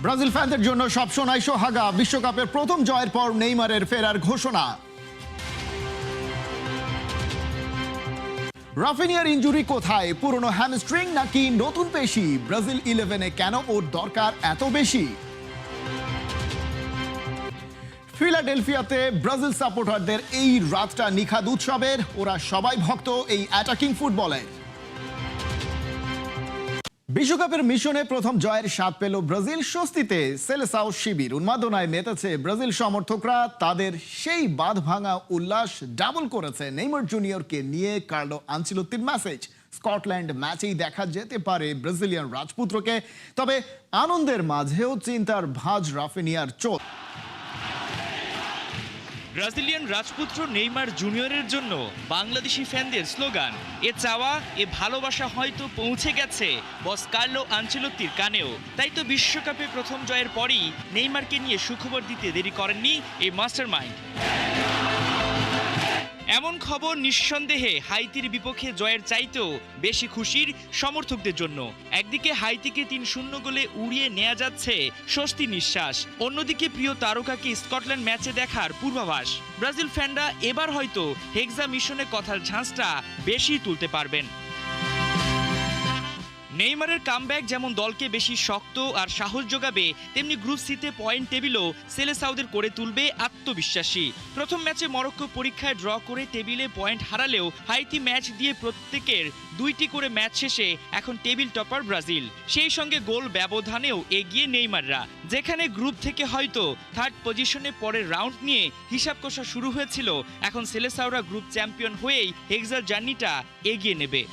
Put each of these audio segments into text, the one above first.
Brazil ফ্যানদের জন্য সব সোনাই সোহাগা। বিশ্বকাপের প্রথম জয়ের পর নেইমারের ফেরার ঘোষণা। রাফিনিয়ার ইনজুরি কোথায়? পুরনো হ্যামস্ট্রিং নাকি নতুন পেশি? ব্রাজিল 11-এ কেন ওর দরকার এত বেশি? ফিলাডেলফিয়াতে ব্রাজিল সাপোর্টারদের এই রাতটা নিখাদ উৎসবের। ওরা সবাই ভক্ত এই অ্যাটাকিং ফুটবলের। বিশ্বকাপের মিশনে প্রথম জয়ের স্বাদ পেল ব্রাজিল। স্বস্তিতে সেলেসাও শিবির। উন্মাদনায় মেতেছে ব্রাজিল সমর্থকরা। তাদের সেই বাঁধ ভাঙা উল্লাস ডাবল করেছে নেইমার জুনিয়রকে নিয়ে কার্লো আনচেলত্তির মেসেজ। স্কটল্যান্ড ম্যাচেই দেখা যেতে পারে ব্রাজিলিয়ান রাজপুত্রকে। তবে আনন্দের মাঝেও চিন্তার ভাঁজ রাফিনিয়ার চোট। ব্রাজিলিয়ান রাজপুত্র নেইমার জুনিয়রের জন্য বাংলাদেশি ফ্যানদের স্লোগান। এ চাওয়া, এ ভালোবাসা হয়তো পৌঁছে গেছে বস কার্লো আনচেলত্তির কানেও। তাই তো বিশ্বকাপে প্রথম জয়ের পরই নেইমারকে নিয়ে সুখবর দিতে দেরি করেননি এই মাস্টারমাইন্ড। এমন খবর নিঃসন্দেহে হাইতির বিপক্ষে জয়ের চাইতেও বেশি খুশির সমর্থকদের জন্য। একদিকে হাইতিকে ৩-০ গোলে উড়িয়ে নেওয়া যাচ্ছে স্বস্তি নিঃশ্বাস, অন্যদিকে প্রিয় তারকাকে স্কটল্যান্ড ম্যাচে দেখার পূর্বাভাস। ব্রাজিল ফ্যানরা এবার হয়তো হেক্সা মিশনে কথার ঝাঁজটা বেশি তুলতে পারবেন। নেইমারের কামব্যাক যেমন দলকে বেশি শক্ত আর সাহস যোগাবে, তেমনি গ্রুপ সিতে পয়েন্ট টেবিলও সেলেসাওদের করে তুলবে আত্মবিশ্বাসী। প্রথম ম্যাচে মরক্কো পরীক্ষায় ড্র করে টেবিলে পয়েন্ট হারালেও হাইতি ম্যাচ দিয়ে প্রত্যেকের 2টি করে ম্যাচ শেষে এখন টেবিল টপার ব্রাজিল। সেই সঙ্গে গোল ব্যবধানেও এগিয়ে নেইমাররা। যেখানে গ্রুপ থেকে হয়তো থার্ড পজিশনে পরের রাউন্ড নিয়ে হিসাব কষা শুরু হয়েছিল, এখন সেলেসাওরা গ্রুপ চ্যাম্পিয়ন হয়েই হেক্সার জার্নিটা এগিয়ে নেবে।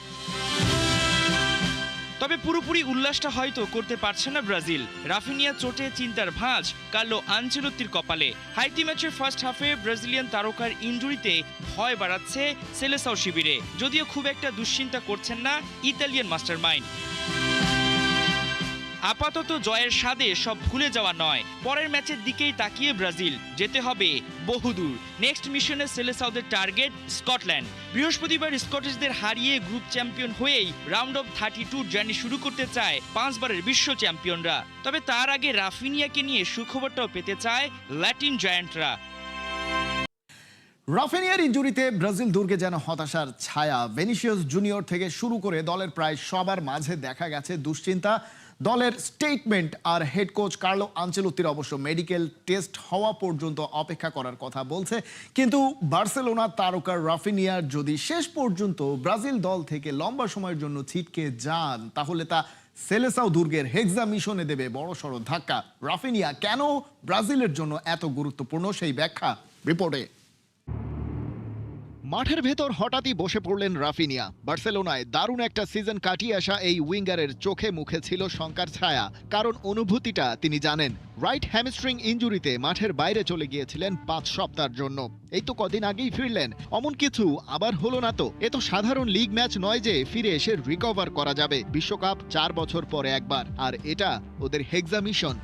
তবে পুরোপুরি উল্লাসটা হয়তো করতে পারছে না ব্রাজিল। রাফিনিয়া চোটে চিন্তার ভাঁজ কার্লো আনচেলত্তির কপালে। হাইতি ম্যাচের ফার্স্ট হাফে ব্রাজিলিয়ান তারকার ইনজুরিতে ভয় বাড়াচ্ছে সেলেসাও শিবিরে। যদিও খুব একটা দুশ্চিন্তা করছেন না ইতালিয়ান মাস্টারমাইন্ড। আপাতত জয়ের স্বাদে সব ভুলে যাওয়া নয়, পরের ম্যাচের দিকেই তাকিয়ে ব্রাজিল। যেতে হবে বহুদূর। নেক্সট মিশনে সেলেসাওদের টার্গেট স্কটল্যান্ড। বৃহস্পতিবার স্কটিশদের হারিয়ে গ্রুপ চ্যাম্পিয়ন হয়েই রাউন্ড অফ 32 জার্নি শুরু করতে চায় 5 বারের বিশ্ব চ্যাম্পিয়নরা। তবে তার আগে রাফিনিয়াকে নিয়ে সুখবরটাও পেতে চায় ল্যাটিন জায়ান্টরা। রাফিনিয়ার ইনজুরিতে ব্রাজিল দুর্গে যেন হতাশার ছায়া। ভিনিসিয়াস জুনিয়র থেকে শুরু করে দলের প্রায় সবার মাঝে দেখা গেছে দুশ্চিন্তা। দলের স্টেটমেন্ট আর হেড কোচ কার্লো আনচেলত্তির অবশ্য মেডিকেল টেস্ট হওয়া পর্যন্ত অপেক্ষা করার কথা বলছে। কিন্তু বার্সেলোনা তারকা রাফিনিয়া যদি শেষ পর্যন্ত ব্রাজিল দল থেকে লম্বা সময়ের জন্য ছিটকে যান, তাহলে তা সেলেসাও দুর্গের হেক্সা মিশনে দেবে বড়সড় ধাক্কা। রাফিনিয়া কেন ব্রাজিলের জন্য এত গুরুত্বপূর্ণ, সেই ব্যাখ্যা রিপোর্টে। মাঠের ভেতর হঠাৎই বসে পড়লেন রাফিনিয়া। বার্সেলোনায় দারুণ একটা সিজন কাটিয়ে আসা এই উইঙ্গারের চোখে মুখে ছিল শঙ্কার ছায়া। কারণ অনুভূতিটা তিনি জানেন। রাইট হ্যামস্ট্রিং ইনজুরিতে মাঠের বাইরে চলে গিয়েছিলেন 5 সপ্তাহের জন্য। এই তো কদিন আগেই ফিরলেন। অমন কিছু আবার হলো না তো। এ তো সাধারণ লিগ ম্যাচ নয় যে ফিরে এসে রিকভার করা যাবে। বিশ্বকাপ 4 বছর পরে একবার, আর এটা ওদের হেক্সা মিশন।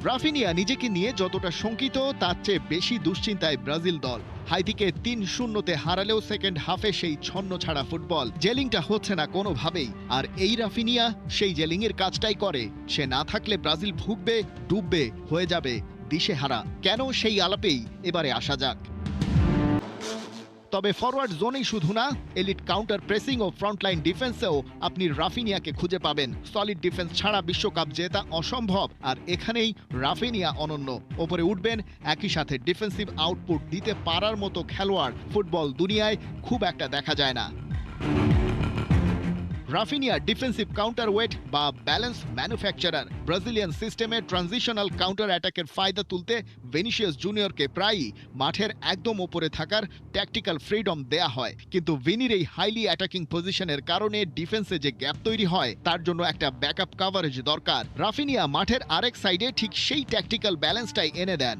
রাফিনিয়া নিজেকে নিয়ে যতটা শঙ্কিত, তার চেয়ে বেশি দুশ্চিন্তায় ব্রাজিল দল। হাইতিকে 3-0 হারালেও সেকেন্ড হাফে সেই ছন্ন ছাড়া ফুটবল, জেলিংটা হচ্ছে না কোনোভাবেই। আর এই রাফিনিয়া সেই জেলিং এর কাজটাই করে। সে না থাকলে ব্রাজিল ভুগবে, ডুববে, হয়ে যাবে দিশেহারা। কেন, সেই আলাপেই এবারে আসা যাক। তবে ফরওয়ার্ড জোনেই শুধু না, এলিট কাউন্টার প্রেসিং ও ফ্রন্টলাইন ডিফেন্সেও আপনি রাফিনিয়াকে খুঁজে পাবেন। সলিড ডিফেন্স ছাড়া বিশ্বকাপ জেতা অসম্ভব, আর এখানেই রাফিনিয়া অনন্য। ওপরে উঠবেন, একই সাথে ডিফেন্সিভ আউটপুট দিতে পারার মতো খেলোয়াড় ফুটবল দুনিয়ায় খুব একটা দেখা যায় না। রাফিনিয়া ডিফেন্সিভ কাউন্টার ওয়েট বা ব্যালেন্স ম্যানুফ্যাকচারার। ব্রাজিলিয়ান সিস্টেমে ট্রানজিশনাল কাউন্টার অ্যাটাকের ফায়দা তুলতে ভিনিসিয়াস জুনিয়রকে প্রায়ই মাঠের একদম ওপরে থাকার ট্যাকটিক্যাল ফ্রিডম দেয়া হয়। কিন্তু ভিনির এই হাইলি অ্যাটাকিং পজিশনের কারণে ডিফেন্সে যে গ্যাপ তৈরি হয়, তার জন্য একটা ব্যাকআপ কাভারেজ দরকার। রাফিনিয়া মাঠের আরেক সাইডে ঠিক সেই ট্যাকটিক্যাল ব্যালেন্সটাই এনে দেন।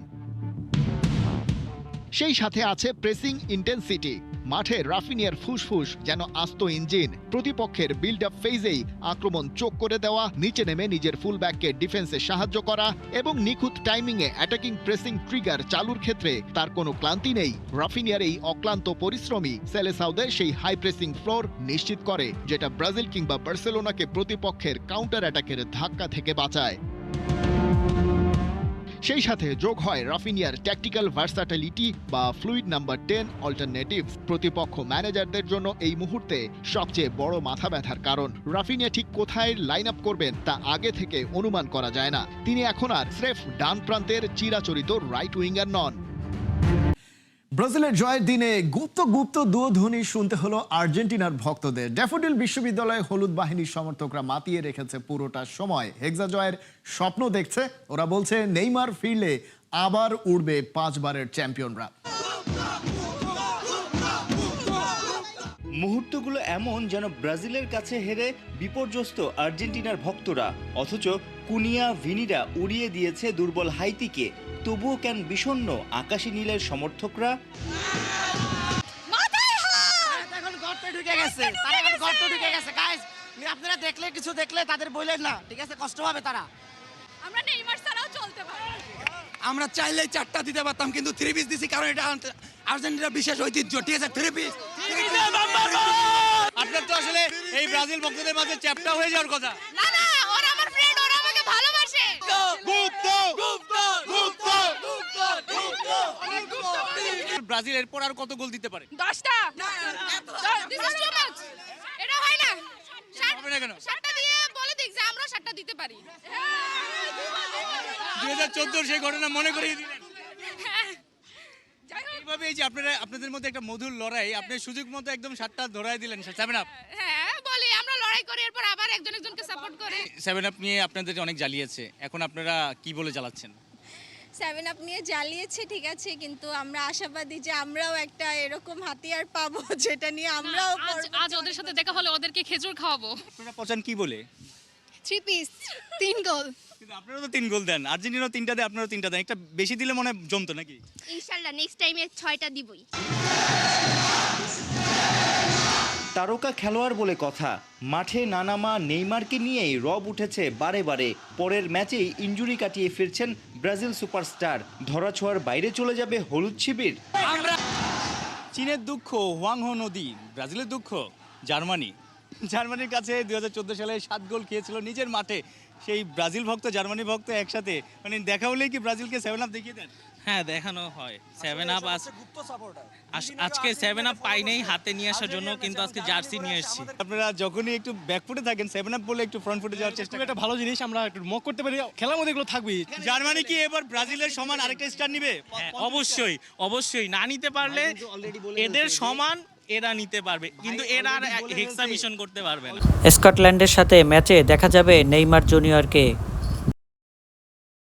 সেই সাথে আছে প্রেসিং ইন্টেন্সিটি। মাঠে রাফিনিয়ার ফুসফুস যেন আস্ত ইঞ্জিন। প্রতিপক্ষের বিল্ড আপ ফেজেই আক্রমণ চোখ করে দেওয়া, নিচে নেমে নিজের ফুলব্যাককে ডিফেন্সে সাহায্য করা এবং নিখুঁত টাইমিংয়ে অ্যাটাকিং প্রেসিং ট্রিগার চালুর ক্ষেত্রে তার কোনো ক্লান্তি নেই। রাফিনিয়ার এই অক্লান্ত পরিশ্রমী সেলেসাউদের সেই হাই প্রেসিং ফ্লোর নিশ্চিত করে, যেটা ব্রাজিল কিংবা বার্সেলোনাকে প্রতিপক্ষের কাউন্টার অ্যাটাকের ধাক্কা থেকে বাঁচায়। সেই সাথে যোগ হয় রাফিনিয়ার ট্যাকটিক্যাল ভার্সাটিলিটি বা ফ্লুইড নাম্বার 10 অল্টারনেটিভস। প্রতিপক্ষ ম্যানেজারদের জন্য এই মুহূর্তে সবচেয়ে বড় মাথা ব্যথার কারণ। রাফিনিয়া ঠিক কোথায় লাইন আপ করবেন তা আগে থেকে অনুমান করা যায় না। তিনি এখন আর স্রেফ ডান প্রান্তের চিরাচরিত রাইট উইঙ্গার নন। ব্রাজিলের জয়ের দিনে গুপ্ত দুধ্বনি শুনতে হলো আর্জেন্টিনার ভক্তদের। ড্যাফোডিল বিশ্ববিদ্যালয়ে হলুদ বাহিনীর সমর্থকরা মাতিয়ে রেখেছে পুরোটা সময়। হেক্সা জয়ের স্বপ্ন দেখছে। ওরা বলছে নেইমার ফিরলে আবার উড়বে 5 বারের চ্যাম্পিয়নরা। মুহূর্তগুলো এমন যেন ব্রাজিলের কাছে হেরে বিপর্যস্ত আর্জেন্টিনার ভক্তরা, অথচ কুনিয়া ভিনিরা উড়িয়ে দিয়েছে দুর্বল হাইতিকে। তবুও কেন বিষণ্ণ আকাশী নীলের সমর্থকরা? আপনারা দেখলে কিছু দেখলে তাদের বললেন না, ঠিক আছে, কষ্ট হবে তারা। আমরা নেইমার ছাড়াও চলতে পারি। আমরা চাইলেই 4টা দিতে পারতাম, কিন্তু 3 পিস দিছি, কারণ এটা আর্জেন্টিনার বিশেষ ঐতিহ্য, ঠিক আছে। 3 পিস আপনার তো আসলে এই ব্রাজিল ভক্তদের মাঝে চ্যাপ্টা হয়ে যাওয়ার কথা। না না, ওরা আমার ফ্রেন্ড, ওরা আমাকে ভালোবাসে। ব্রাজিল এরপর আর কত গোল দিতে পারে? 10টা। এটা হয় না। হবে না কেন? 7টা দিয়ে বলে দিক যে আমরা 7টা দিতে পারি। 2014 সেই ঘটনা মনে করিয়ে দিলেন। যাই হোক, এইভাবে এই যে আপনাদের মধ্যে একটা মধুর লড়াই, আপনি সুযোগ মতো একদম 7টা ধরাই দিলেন। 7 আপ হ্যাঁ বলি, আমরা লড়াই করি, এরপর আবার একজন একজনকে সাপোর্ট করে। 7 আপ নিয়ে আপনাদের অনেক জ্বালিয়েছে, এখন আপনারা কি বলে জ্বালাচ্ছেন? 7 আপ নিয়ে জ্বালিয়েছে, ঠিক আছে, কিন্তু আমরা আশাবাদী যে আমরাও একটা এরকম হাতিয়ার পাবো যেটা নিয়ে আমরাও আজ ওদের সাথে দেখা হলে ওদেরকে খেজুর খাওয়াবো। আপনারা পচান কি বলে? 3 পিস 3 গোল। কিন্তু আপনারা তো 3 গোল দেন, আর্জেন্টিনাও 3টা দেয়, আপনারাও 3টা দেন। একটা বেশি দিলে মনে হয় জমতো নাকি? ইনশাআল্লাহ নেক্সট টাইমে 6টা দিবই। তারকা খেলোয়াড় বলে কথা, মাঠে না নামা নেইমারকে নিয়েই রব উঠেছে বারে বারে। পরের ম্যাচেই ইনজুরি কাটিয়ে ফিরছেন ব্রাজিল সুপারস্টার। ধরাছোঁয়ার বাইরে চলে যাবে হলুদ শিবির। চীনের দুঃখ হোয়াংহো নদী, ব্রাজিলের দুঃখ জার্মানির কাছে 2014 সালে 7 গোল খেয়েছিল নিজের মাঠে। সেই ব্রাজিল ভক্ত জার্মানি ভক্ত একসাথে, মানে দেখা হলেই কি ব্রাজিলকে 7 আপ দেখিয়ে দেন? হ্যাঁ, দেখানো হয় 7 আপ। আজকে 7 আপ পাই নাই হাতে নিয়ে আসার জন্য, কিন্তু আজকে জার্সি নিয়ে এসেছি। আপনারা যখনই একটু ব্যাকফুটে থাকেন 7 আপ বলে একটু ফ্রন্ট ফুটে যাওয়ার চেষ্টা করেন। একটা ভালো জিনিস, আমরা একটু মক করতে পারি, খেলার মধ্যে এগুলো থাকবেই। জার্মানি কি এবার ব্রাজিলের সমান আরেকটা স্টার নিবে? হ্যাঁ, অবশ্যই না নিতে পারলে এদের সমান এরা নিতে পারবে, কিন্তু এরা আর হেক্সা মিশন করতে পারবে না। স্কটল্যান্ডের সাথে ম্যাচে দেখা যাবে নেইমার জুনিয়রকে